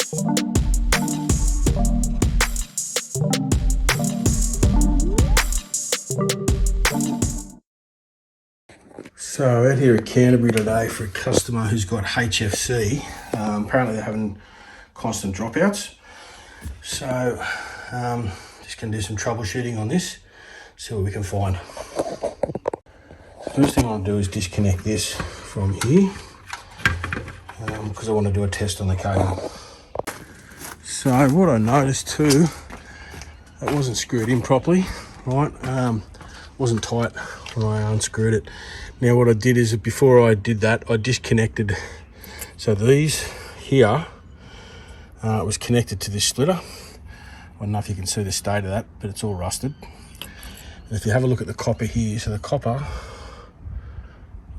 So out here at Canterbury today for a customer who's got HFC. Apparently they're having constant dropouts. So just going to do some troubleshooting on this, see what we can find. First thing I'll do is disconnect this from here because I want to do a test on the cable. So what I noticed too, it wasn't screwed in properly, right? Wasn't tight when I unscrewed it. Now what I did is, before I did that, I disconnected. So these here, it was connected to this splitter. I don't know if you can see the state of that, but it's all rusted. And if you have a look at the copper here, so the copper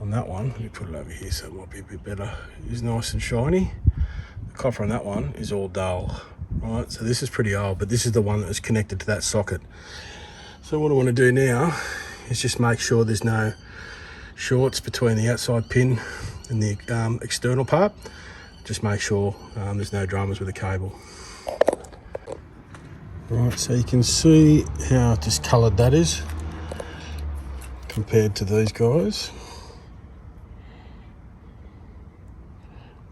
on that one, let me put it over here so it might be a bit better, is nice and shiny. The copper on that one is all dull, right? So this is pretty old, but this is the one that was connected to that socket. So what I want to do now is just make sure there's no shorts between the outside pin and the external part. Just make sure there's no dramas with the cable. Right, so you can see how discoloured that is compared to these guys.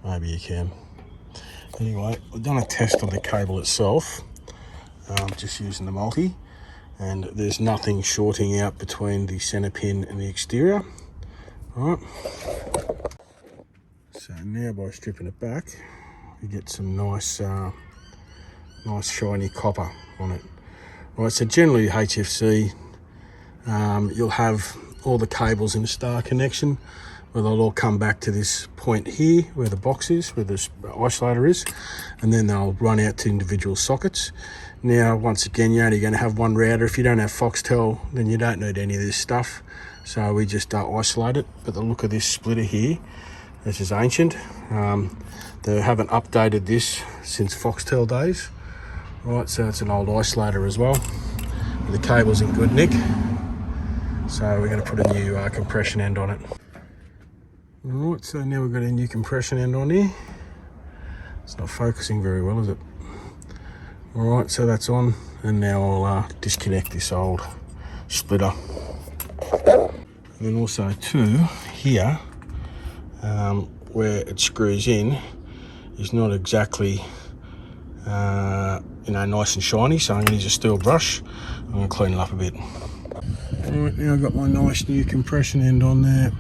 Maybe you can. Anyway, I've done a test on the cable itself, just using the multi, and there's nothing shorting out between the centre pin and the exterior. Right. So now by stripping it back, you get some nice shiny copper on it. Right, so generally HFC, you'll have all the cables in a star connection, where they'll all come back to this point here where the box is, where this isolator is, and then they'll run out to individual sockets. Now, once again, you're only going to have one router. If you don't have Foxtel, then you don't need any of this stuff. So we just isolate it. But the look of this splitter here, this is ancient. They haven't updated this since Foxtel days. Right, so it's an old isolator as well. The cable's in good nick. So we're going to put a new compression end on it. Alright, so now we've got a new compression end on here. It's not focusing very well, is it? Alright, so that's on, and now I'll disconnect this old splitter. And then also too, here, where it screws in, is not exactly, nice and shiny, so I'm going to use a steel brush. I'm going to clean it up a bit. Alright, now I've got my nice new compression end on there.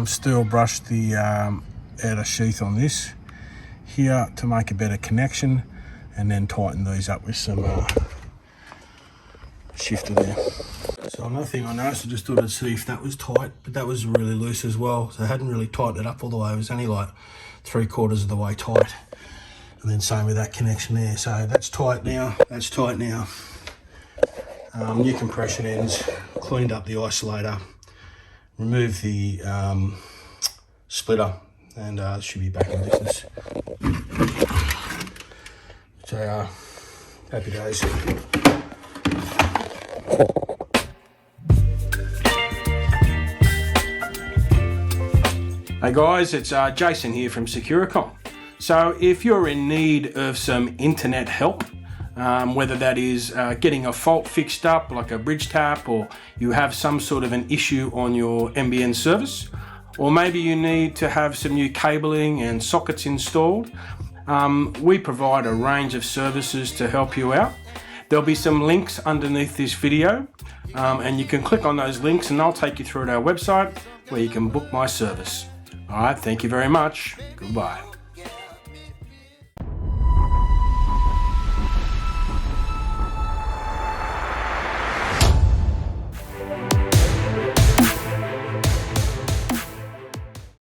Steel brush the outer sheath on this here to make a better connection, and then tighten these up with some shifter there. So another thing I noticed, I just thought I'd see if that was tight, but that was really loose as well. So I hadn't really tightened it up all the way. It was only like 3/4 of the way tight. And then same with that connection there. So that's tight now, that's tight now. New compression ends, cleaned up the isolator, removed the splitter, and it should be back in business. So happy days. Hey guys, it's Jason here from Securicom. So if you're in need of some internet help, whether that is getting a fault fixed up like a bridge tap, or you have some sort of an issue on your NBN service, or maybe you need to have some new cabling and sockets installed, we provide a range of services to help you out. There'll be some links underneath this video, and you can click on those links and I'll take you through to our website where you can book my service. All right, thank you very much. Goodbye.